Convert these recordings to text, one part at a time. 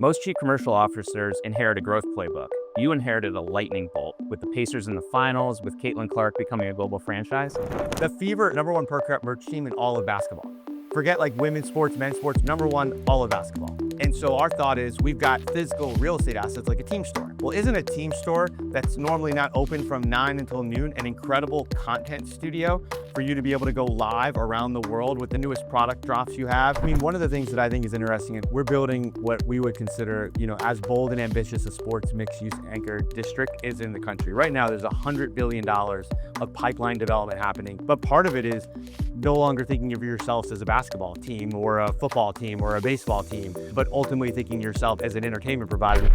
Most chief commercial officers inherit a growth playbook. You inherited a lightning bolt with the Pacers in the finals, with Caitlin Clark becoming a global franchise. The Fever, #1 per cut merch team in all of basketball. Forget like women's sports, men's sports, #1, all of basketball. And so our thought is we've got physical real estate assets like a team store. Well, isn't a team store that's normally not open from 9 until noon an incredible content studio for you to be able to go live around the world with the newest product drops you have? I mean, one of the things that I think is interesting is we're building what we would consider, as bold and ambitious a sports mixed-use anchor district is in the country. Right now, there's $100 billion of pipeline development happening, but part of it is no longer thinking of yourselves as a basketball team or a football team or a baseball team, but ultimately thinking of yourself as an entertainment provider.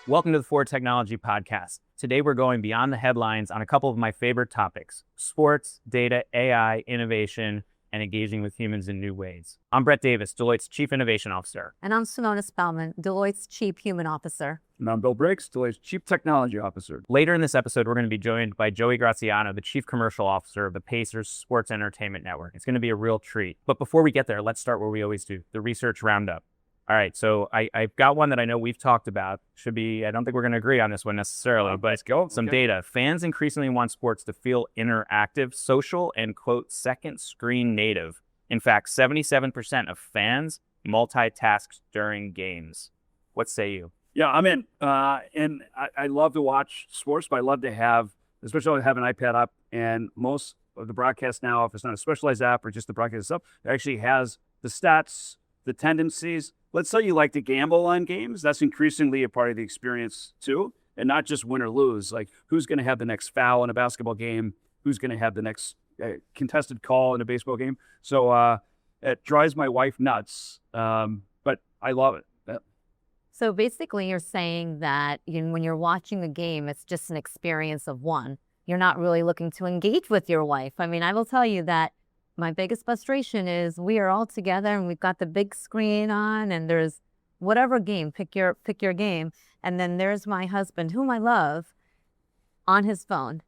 Welcome to the Ford Technology Podcast. Today we're going beyond the headlines on a couple of my favorite topics: sports, data, AI, innovation, and engaging with humans in new ways. I'm Brett Davis, Deloitte's Chief Innovation Officer. And I'm Simona Spelman, Deloitte's Chief Human Officer. And I'm Bill Briggs, Deloitte's Chief Technology Officer. Later in this episode, we're going to be joined by Joey Graziano, the Chief Commercial Officer of the Pacers Sports Entertainment Network. It's going to be a real treat. But before we get there, let's start where we always do, the research roundup. All right, so I've got one that I know we've talked about. I don't think we're going to agree on this one necessarily, but let's go. Some data. Fans increasingly want sports to feel interactive, social, and, quote, second screen native. In fact, 77% of fans multitask during games. What say you? Yeah, I'm in. And I love to watch sports, but I love to have an iPad up. And most of the broadcast now, if it's not a specialized app or just the broadcast itself, it actually has the stats, the tendencies. Let's say you like to gamble on games. That's increasingly a part of the experience too. And not just win or lose. Like, who's going to have the next foul in a basketball game? Who's going to have the next contested call in a baseball game? So it drives my wife nuts, but I love it. So basically you're saying that when you're watching a game, it's just an experience of one. You're not really looking to engage with your wife. I mean, I will tell you that my biggest frustration is we are all together and we've got the big screen on and there's whatever game, pick your game. And then there's my husband, whom I love, on his phone.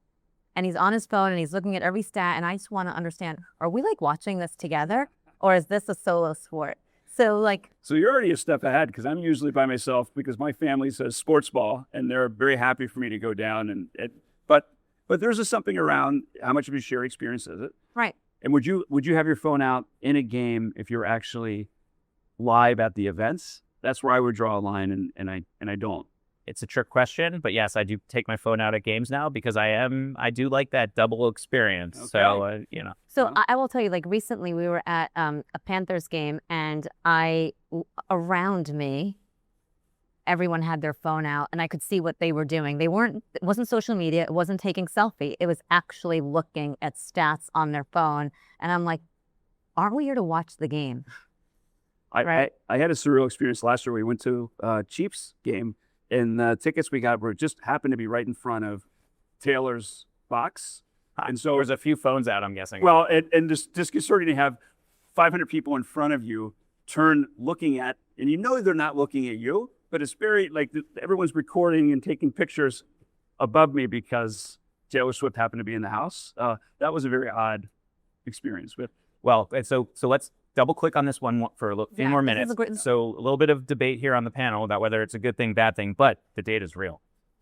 And he's on his phone and he's looking at every stat. And I just want to understand, are we like watching this together or is this a solo sport? So you're already a step ahead because I'm usually by myself because my family says sports ball and they're very happy for me to go down. But there's just something around how much of a shared experience is it? Right. And would you have your phone out in a game if you're actually live at the events? That's where I would draw a line, and I don't. It's a trick question, but yes, I do take my phone out at games now because I do like that double experience. Okay. So So I will tell you, recently we were at a Panthers game, and around me, everyone had their phone out and I could see what they were doing. It wasn't social media. It wasn't taking selfie. It was actually looking at stats on their phone. And I'm like, aren't we here to watch the game? I had a surreal experience last year. We went to a Chiefs game and the tickets we got just happened to be right in front of Taylor's box. And so there's a few phones out, I'm guessing. Well, and just concerning to have 500 people in front of you looking at, and they're not looking at you. But it's very, everyone's recording and taking pictures above me because Taylor Swift happened to be in the house. That was a very odd experience. Well, so let's double click on this one for a few more minutes. So a little bit of debate here on the panel about whether it's a good thing, bad thing, but the data is real.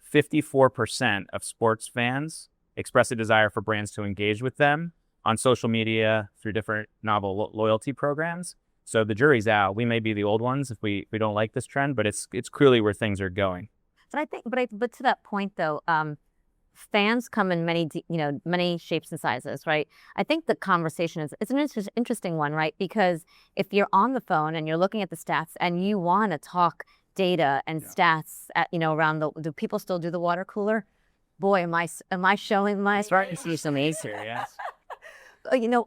54% of sports fans express a desire for brands to engage with them on social media through different novel loyalty programs. So the jury's out. We may be the old ones if we don't like this trend, but it's clearly where things are going. But I think, but to that point though, fans come in many shapes and sizes, right? I think the conversation it's an interesting one, right? Because if you're on the phone and you're looking at the stats and you want to talk data and stats around do people still do the water cooler? Boy, am I showing my starting to see some A's here, yes.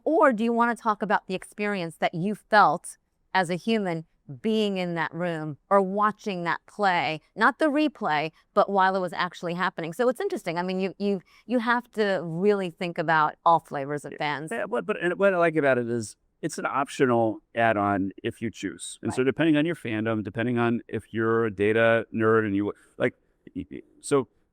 Or do you want to talk about the experience that you felt as a human being in that room or watching that play, not the replay, but while it was actually happening? So it's interesting. I mean, you have to really think about all flavors of fans. Yeah, but what I like about it is it's an optional add-on if you choose. And so depending on your fandom, depending on if you're a data nerd and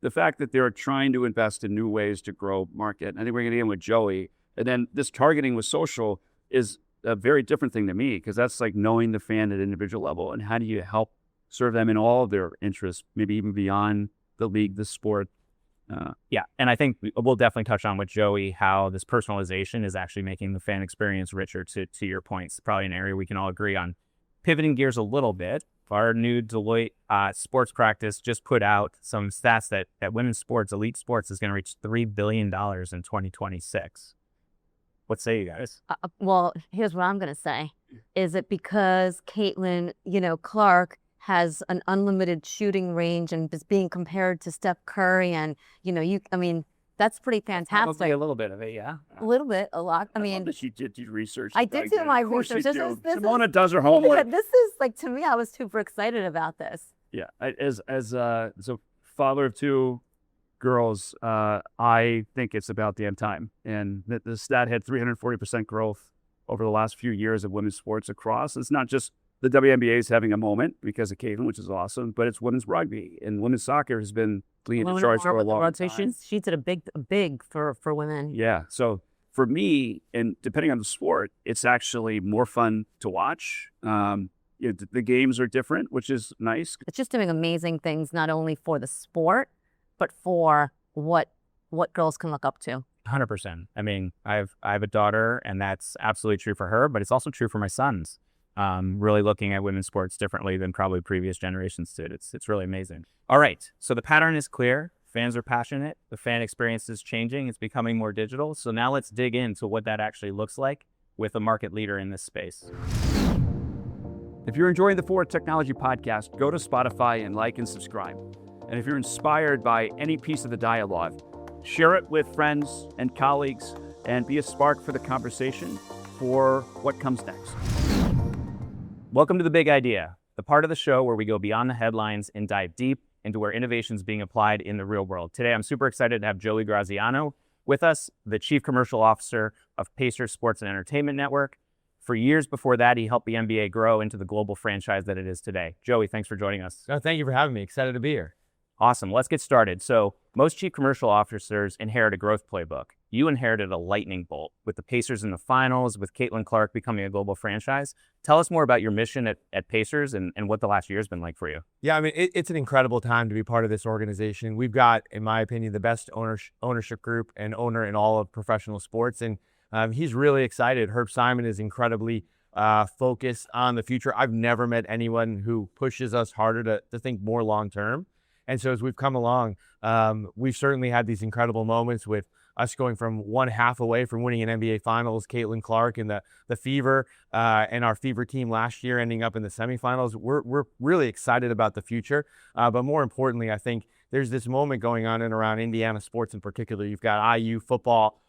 the fact that they're trying to invest in new ways to grow market. I think we're going to get in with Joey. And then this targeting with social is a very different thing to me, because that's like knowing the fan at an individual level. And how do you help serve them in all of their interests, maybe even beyond the league, the sport? Yeah, and I think we'll definitely touch on with Joey how this personalization is actually making the fan experience richer, to your points. Probably an area we can all agree on. Pivoting gears a little bit, our new Deloitte sports practice just put out some stats that women's sports, elite sports, is going to reach $3 billion in 2026. What say you guys? Well, here's what I'm going to say. Is it because Caitlin, Clark has an unlimited shooting range and is being compared to Steph Curry, and that's pretty fantastic. Probably a little bit of it, yeah. A little bit, a lot. I love mean, that she did do research. I did do my Of course research. you This do. is- Simona does her homework. this is like, to me, I was super excited about this. Yeah, as a father of two girls, I think it's about damn time. And the stat had 340% growth over the last few years of women's sports across. It's not just the WNBA is having a moment because of Caitlin, which is awesome, but it's women's rugby, and women's soccer has been leading the charge for a long time. She did a big for women. Yeah. So for me, and depending on the sport, it's actually more fun to watch. The games are different, which is nice. It's just doing amazing things, not only for the sport, but for what girls can look up to. 100%. I mean, I have a daughter, and that's absolutely true for her, but it's also true for my sons. Really looking at women's sports differently than probably previous generations did. It's really amazing. All right, so the pattern is clear. Fans are passionate. The fan experience is changing. It's becoming more digital. So now let's dig into what that actually looks like with a market leader in this space. If you're enjoying the Forward Technology Podcast, go to Spotify and like and subscribe. And if you're inspired by any piece of the dialogue, share it with friends and colleagues and be a spark for the conversation for what comes next. Welcome to The Big Idea, the part of the show where we go beyond the headlines and dive deep into where innovation is being applied in the real world. Today, I'm super excited to have Joey Graziano with us, the Chief Commercial Officer of Pacers Sports and Entertainment Network. For years before that, he helped the NBA grow into the global franchise that it is today. Joey, thanks for joining us. No, thank you for having me. Excited to be here. Awesome. Let's get started. So most chief commercial officers inherit a growth playbook. You inherited a lightning bolt with the Pacers in the finals, with Caitlin Clark becoming a global franchise. Tell us more about your mission at Pacers and what the last year has been like for you. Yeah, I mean, it's an incredible time to be part of this organization. We've got, in my opinion, the best ownership group and owner in all of professional sports. And he's really excited. Herb Simon is incredibly focused on the future. I've never met anyone who pushes us harder to think more long-term. And so as we've come along, we've certainly had these incredible moments with us going from one half away from winning an NBA Finals, Caitlin Clark and the Fever, and our Fever team last year ending up in the semifinals. We're really excited about the future. But more importantly, I think there's this moment going on in around Indiana sports in particular. You've got IU football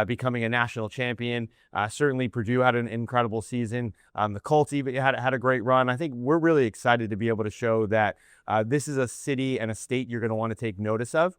becoming a national champion. Certainly Purdue had an incredible season. The Colts even had a great run. I think we're really excited to be able to show that this is a city and a state you're going to want to take notice of,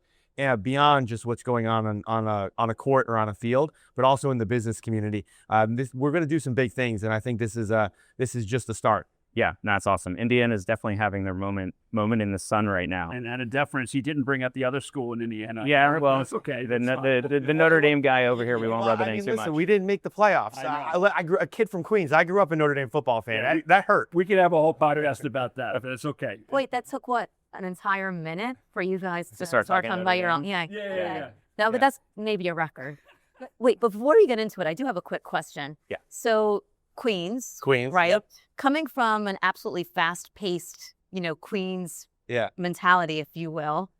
beyond just what's going on a court or on a field, but also in the business community. We're going to do some big things, and I think this is just the start. Yeah, that's awesome. Indiana is definitely having their moment in the sun right now. And a deference, he didn't bring up the other school in Indiana. Yeah, well, that's okay. The Notre Dame guy over here, we won't rub it in too much. We didn't make the playoffs. I grew a kid from Queens. I grew up a Notre Dame football fan. Yeah, that hurt. We could have a whole podcast about that, but it's okay. Wait, that took what? An entire minute for you guys to start talking about your own. Yeah. No, but that's maybe a record. Wait, but before we get into it, I do have a quick question. Yeah. So Queens, right? Yep. Coming from an absolutely fast-paced, Queens mentality, if you will.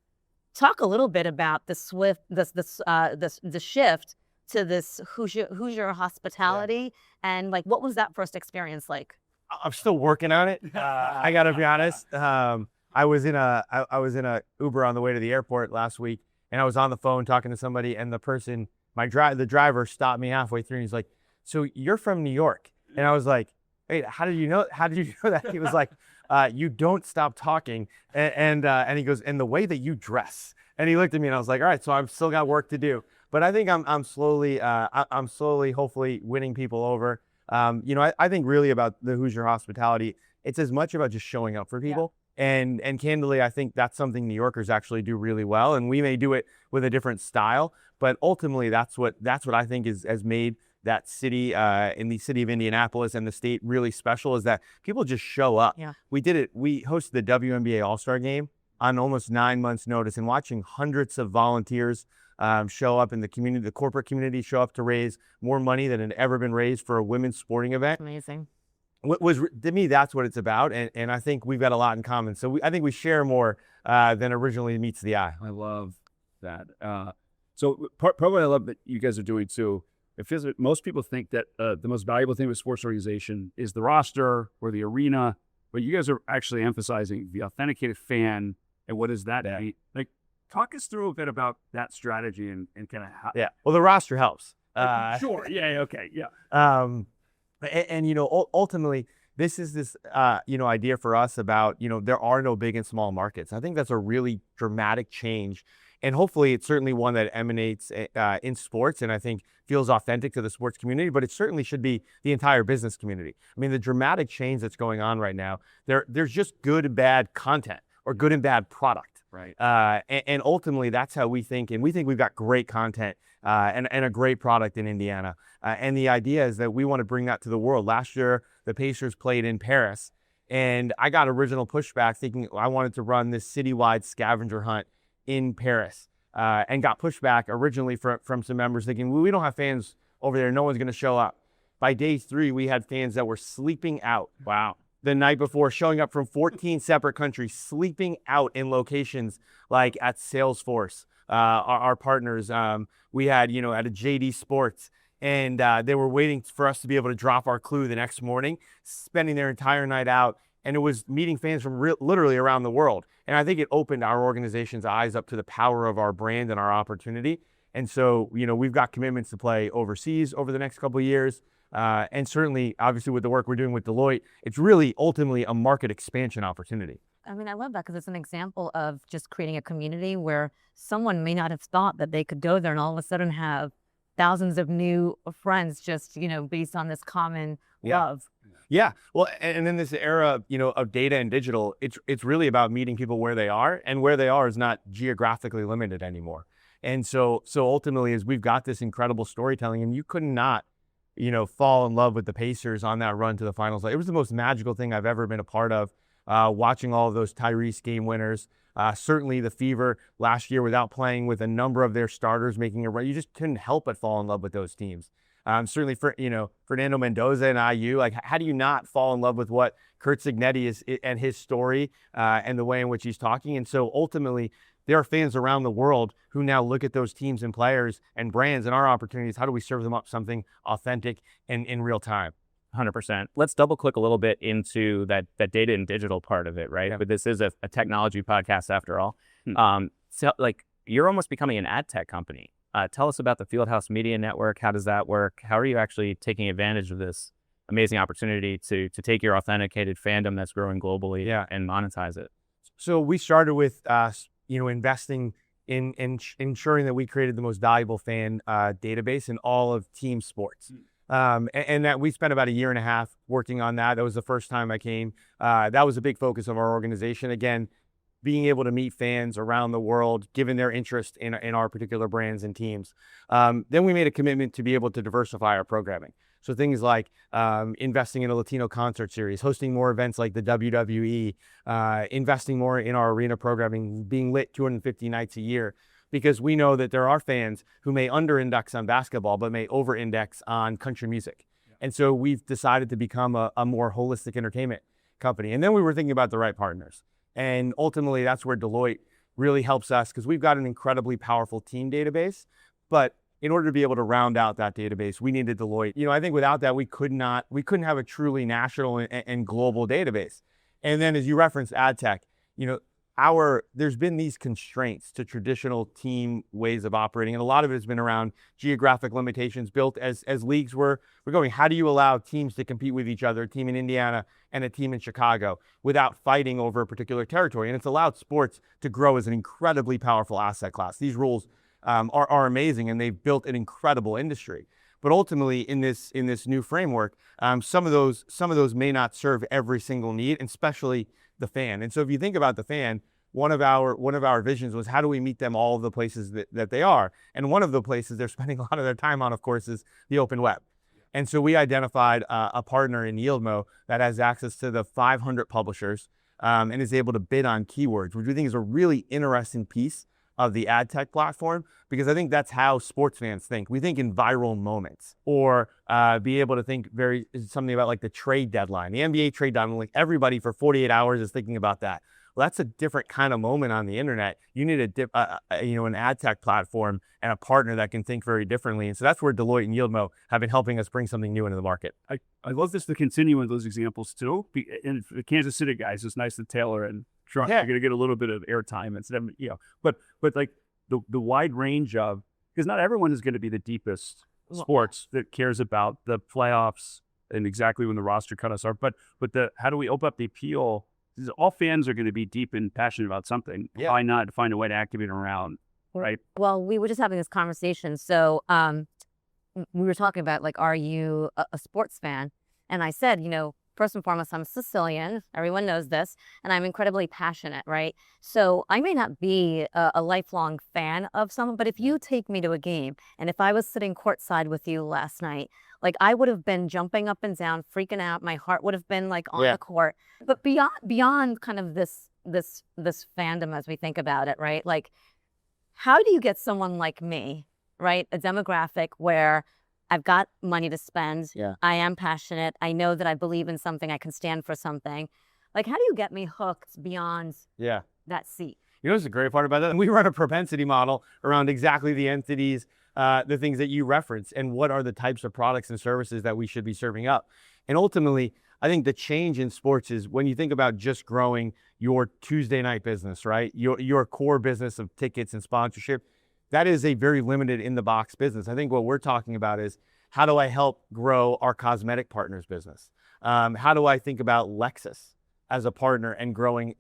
Talk a little bit about the shift to this Hoosier hospitality, and like, what was that first experience like? I'm still working on it. I got to be honest. I was in a Uber on the way to the airport last week, and I was on the phone talking to somebody, and the driver stopped me halfway through, and he's like, "So you're from New York?" And I was like, "Wait, how did you know that?" He was like, "You don't stop talking," and he goes, "And the way that you dress." And he looked at me, and I was like, "All right, so I've still got work to do." But I think I'm slowly, hopefully winning people over. I think really about the Hoosier hospitality, it's as much about just showing up for people And candidly, I think that's something New Yorkers actually do really well, and we may do it with a different style, but ultimately that's what I think has made that city in the city of Indianapolis and the state really special, is that people just show up. Yeah. We hosted the WNBA All-Star Game on almost 9 months' notice, and watching hundreds of volunteers show up in the community, the corporate community, show up to raise more money than had ever been raised for a women's sporting event. Amazing. To me, that's what it's about, and I think we've got a lot in common. So I think we share more than originally meets the eye. I love that. So part of what I love that you guys are doing too, it feels like most people think that the most valuable thing with sports organization is the roster or the arena, but you guys are actually emphasizing the authenticated fan. And what does that mean? Like, talk us through a bit about that strategy and kind of how. Yeah. Well, the roster helps. Sure. Yeah. Okay. Yeah. And ultimately, this is this idea for us about, there are no big and small markets. I think that's a really dramatic change, and hopefully it's certainly one that emanates in sports, and I think feels authentic to the sports community, but it certainly should be the entire business community. I mean, the dramatic change that's going on right now, there's just good and bad content or good and bad product. Right. And ultimately, that's how we think, and we think we've got great content and a great product in Indiana. And the idea is that we want to bring that to the world. Last year, the Pacers played in Paris, and I got original pushback thinking I wanted to run this citywide scavenger hunt in Paris, and got pushback originally from some members thinking, well, we don't have fans over there. No one's going to show up. By day 3, we had fans that were sleeping out. Wow. The night before, showing up from 14 separate countries, sleeping out in locations like at Salesforce, our partners. We had, at a JD Sports, and they were waiting for us to be able to drop our clue the next morning, spending their entire night out. And it was meeting fans from literally around the world. And I think it opened our organization's eyes up to the power of our brand and our opportunity. And so, we've got commitments to play overseas over the next couple of years. And certainly, obviously, with the work we're doing with Deloitte, it's really ultimately a market expansion opportunity. I mean, I love that because it's an example of just creating a community where someone may not have thought that they could go there and all of a sudden have thousands of new friends just, based on this common love. Yeah. Well, and in this era, of data and digital, it's really about meeting people where they are, and where they are is not geographically limited anymore. And so ultimately, as we've got this incredible storytelling, and you could not, fall in love with the Pacers on that run to the finals. It was the most magical thing I've ever been a part of, watching all of those Tyrese game winners. Certainly the Fever last year, without playing with a number of their starters making a run, you just couldn't help but fall in love with those teams. Certainly for, Fernando Mendoza and IU, like, how do you not fall in love with what Kurt Signetti is and his story and the way in which he's talking? And so ultimately, there are fans around the world who now look at those teams and players and brands, and our opportunities. How do we serve them up something authentic and in real time? 100%. Let's double click a little bit into that data and digital part of it, right? Yeah. But this is a technology podcast after all. So like, you're almost becoming an ad tech company. Tell us about the Fieldhouse Media Network. How does that work? How are you actually taking advantage of this amazing opportunity to take your authenticated fandom that's growing globally and monetize it? So we started with investing in ensuring that we created the most valuable fan database in all of team sports. And that we spent about a year and a half working on that. That was the first time I came. That was a big focus of our organization. Again, being able to meet fans around the world, given their interest in our particular brands and teams. Then we made a commitment to be able to diversify our programming. So things like investing in a Latino concert series, hosting more events like the WWE, investing more in our arena programming, being lit 250 nights a year, because we know that there are fans who may under-index on basketball, but may over-index on country music. Yeah. And so we've decided to become a more holistic entertainment company. And then we were thinking about the right partners. And ultimately, that's where Deloitte really helps us, because we've got an incredibly powerful team database. But in order to be able to round out that database, we needed Deloitte. I think without that, we couldn't have a truly national and global database. And then, as you referenced ad tech, there's been these constraints to traditional team ways of operating. And a lot of it has been around geographic limitations built as leagues were going. How do you allow teams to compete with each other, a team in Indiana and a team in Chicago, without fighting over a particular territory? And it's allowed sports to grow as an incredibly powerful asset class. These rules are amazing, and they've built an incredible industry. But ultimately, in this new framework, some of those may not serve every single need, and especially the fan. And so if you think about the fan, one of our visions was how do we meet them all of the places that they are? And one of the places they're spending a lot of their time on, of course, is the open web. And so we identified a partner in YieldMo that has access to the 500 publishers and is able to bid on keywords, which we think is a really interesting piece of the ad tech platform, because I think that's how sports fans think. We think in viral moments, or be able to think something about like the trade deadline, the NBA trade deadline. Like everybody for 48 hours is thinking about that. Well, that's a different kind of moment on the internet. You need an ad tech platform and a partner that can think very differently. And so that's where Deloitte and YieldMo have been helping us bring something new into the market. I love this to continue with those examples too. And for the Kansas City guys, it's nice to tailor and try. You're going to get a little bit of airtime instead of, but like the wide range of, because not everyone is going to be the deepest sports that cares about the playoffs and exactly when the roster cutoffs are. But how do we open up the appeal? All fans are going to be deep and passionate about something. Yeah. Why not find a way to activate them around, right? Well, we were just having this conversation. So we were talking about, like, are you a sports fan? And I said, first and foremost, I'm Sicilian. Everyone knows this. And I'm incredibly passionate, right? So I may not be a lifelong fan of someone, but if you take me to a game, and if I was sitting courtside with you last night, like, I would have been jumping up and down, freaking out. My heart would have been like on the court. But beyond kind of this fandom as we think about it, right? Like, how do you get someone like me, right? A demographic where I've got money to spend. Yeah. I am passionate. I know that I believe in something. I can stand for something. Like, how do you get me hooked beyond that seat? What's the great part about that? We run a propensity model around exactly the entities, the things that you reference, and what are the types of products and services that we should be serving up. And ultimately, I think the change in sports is when you think about just growing your Tuesday night business, right? Your core business of tickets and sponsorship, that is a very limited in the box business. I think what we're talking about is, how do I help grow our cosmetic partners business? How do I think about Lexus as a partner and growing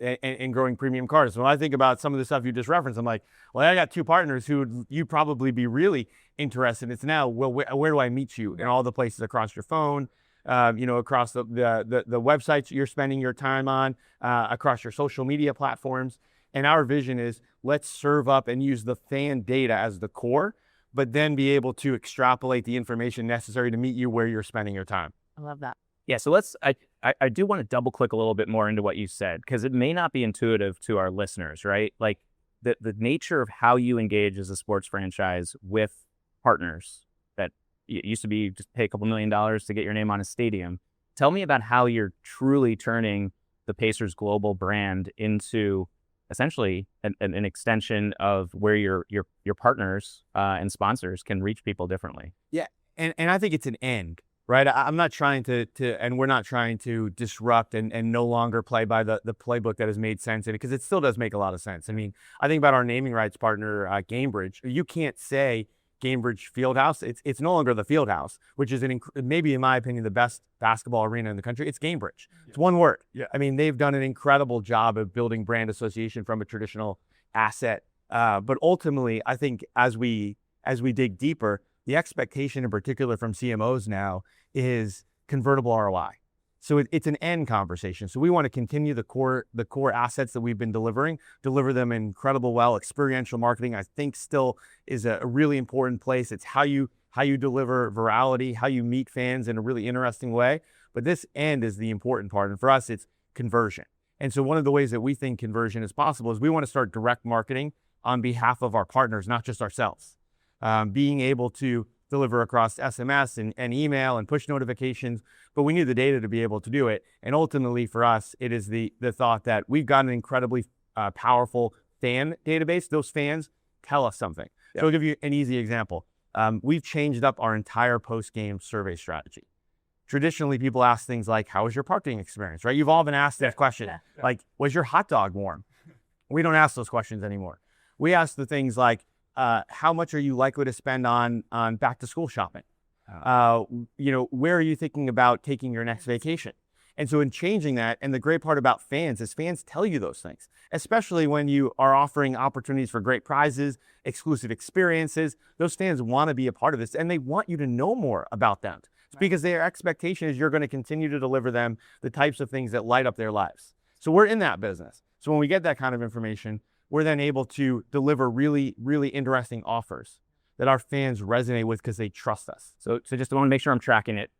premium cars? When I think about some of the stuff you just referenced, I'm like, well, I got two partners who you'd probably be really interested in. It's now, well, where do I meet you? In all the places across your phone, across the websites you're spending your time on, across your social media platforms. And our vision is, let's serve up and use the fan data as the core, but then be able to extrapolate the information necessary to meet you where you're spending your time. I love that. Yeah, so I do want to double click a little bit more into what you said, because it may not be intuitive to our listeners, right? Like the nature of how you engage as a sports franchise with partners that used to be just pay a couple $1 million to get your name on a stadium. Tell me about how you're truly turning the Pacers global brand into essentially an extension of where your partners and sponsors can reach people differently. Yeah, and I think it's an end. Right, I'm not trying to and we're not trying to disrupt and no longer play by the playbook that has made sense in it, because it still does make a lot of sense. I mean, I think about our naming rights partner, Gamebridge. You can't say Gamebridge Fieldhouse. It's no longer the Fieldhouse, which is maybe, in my opinion, the best basketball arena in the country. It's Gamebridge. It's one word. Yeah. I mean, they've done an incredible job of building brand association from a traditional asset. But ultimately, I think as we dig deeper, the expectation in particular from CMOs now is convertible ROI. So it's an end conversation. So we want to continue the core assets that we've been deliver them incredible well. Experiential marketing, I think, still is a really important place. It's how you deliver virality, how you meet fans in a really interesting way. But this end is the important part. And for us, it's conversion. And so one of the ways that we think conversion is possible is we want to start direct marketing on behalf of our partners, not just ourselves. Being able to deliver across SMS and email and push notifications, but we need the data to be able to do it. And ultimately for us, it is the thought that we've got an incredibly powerful fan database. Those fans tell us something. Yeah. So I'll give you an easy example. We've changed up our entire post-game survey strategy. Traditionally, people ask things like, how was your parking experience, right? You've all been asked that question. Like, was your hot dog warm? We don't ask those questions anymore. We ask the things like, how much are you likely to spend on back to school shopping? Where are you thinking about taking your next vacation? And so in changing that, and the great part about fans is fans tell you those things, especially when you are offering opportunities for great prizes, exclusive experiences. Those fans want to be a part of this, and they want you to know more about them. It's because their expectation is you're going to continue to deliver them the types of things that light up their lives. So we're in that business. So when we get that kind of information, we're then able to deliver really, really interesting offers that our fans resonate with because they trust us. So just want to make sure I'm tracking it.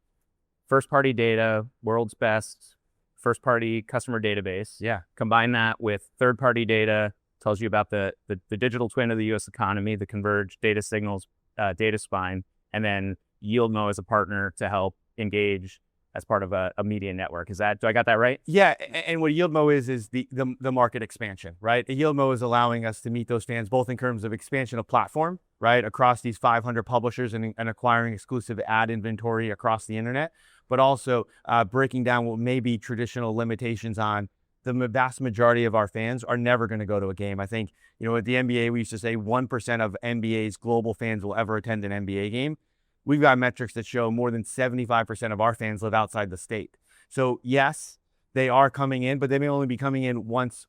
First party data, world's best first party customer database. Yeah. Combine that with third party data, tells you about the digital twin of the US economy, the Converge data signals, data spine, and then YieldMo as a partner to help engage as part of a media network. Do I got that right? Yeah, and what YieldMo is the market expansion, right? YieldMo is allowing us to meet those fans both in terms of expansion of platform, right, across these 500 publishers and acquiring exclusive ad inventory across the internet, but also breaking down what may be traditional limitations on the vast majority of our fans are never going to go to a game. I think, at the NBA, we used to say 1% of NBA's global fans will ever attend an NBA game. We've got metrics that show more than 75% of our fans live outside the state. So yes, they are coming in, but they may only be coming in once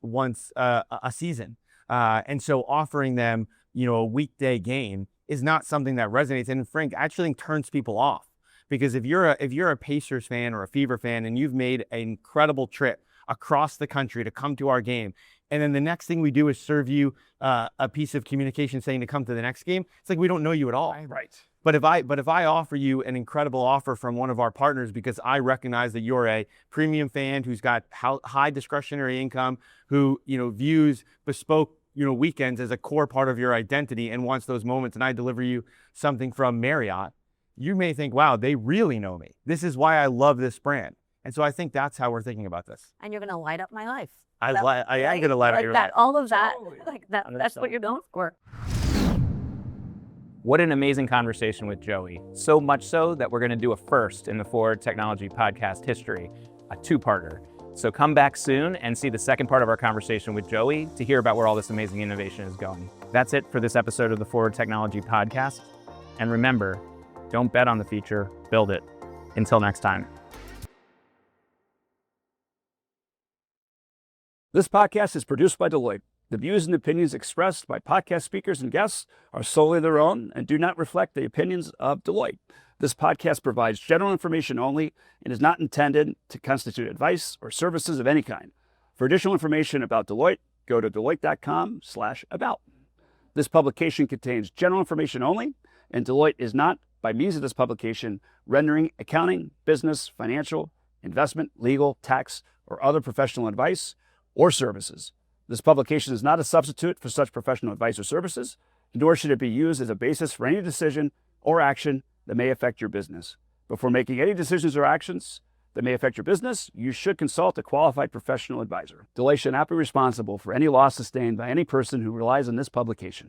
a season. And so offering them, a weekday game is not something that resonates. And Frank actually turns people off, because if you're a Pacers fan or a Fever fan and you've made an incredible trip across the country to come to our game, and then the next thing we do is serve you a piece of communication saying to come to the next game, it's like we don't know you at all. Right. But if I offer you an incredible offer from one of our partners because I recognize that you're a premium fan who's got high discretionary income, who views bespoke weekends as a core part of your identity and wants those moments, and I deliver you something from Marriott, you may think, wow, they really know me. This is why I love this brand. And so I think that's how we're thinking about this. And you're going to light up my life. I am going to light up your life. All of that, Totally. that's what you're going for. What an amazing conversation with Joey. So much so that we're going to do a first in the Forward Technology podcast history, a two-parter. So come back soon and see the second part of our conversation with Joey to hear about where all this amazing innovation is going. That's it for this episode of the Forward Technology podcast. And remember, don't bet on the future, build it. Until next time. This podcast is produced by Deloitte. The views and opinions expressed by podcast speakers and guests are solely their own and do not reflect the opinions of Deloitte. This podcast provides general information only and is not intended to constitute advice or services of any kind. For additional information about Deloitte, go to deloitte.com/about. This publication contains general information only, and Deloitte is not, by means of this publication, rendering accounting, business, financial, investment, legal, tax, or other professional advice or services. This publication is not a substitute for such professional advice or services, nor should it be used as a basis for any decision or action that may affect your business. Before making any decisions or actions that may affect your business, you should consult a qualified professional advisor. Deloitte should not be responsible for any loss sustained by any person who relies on this publication.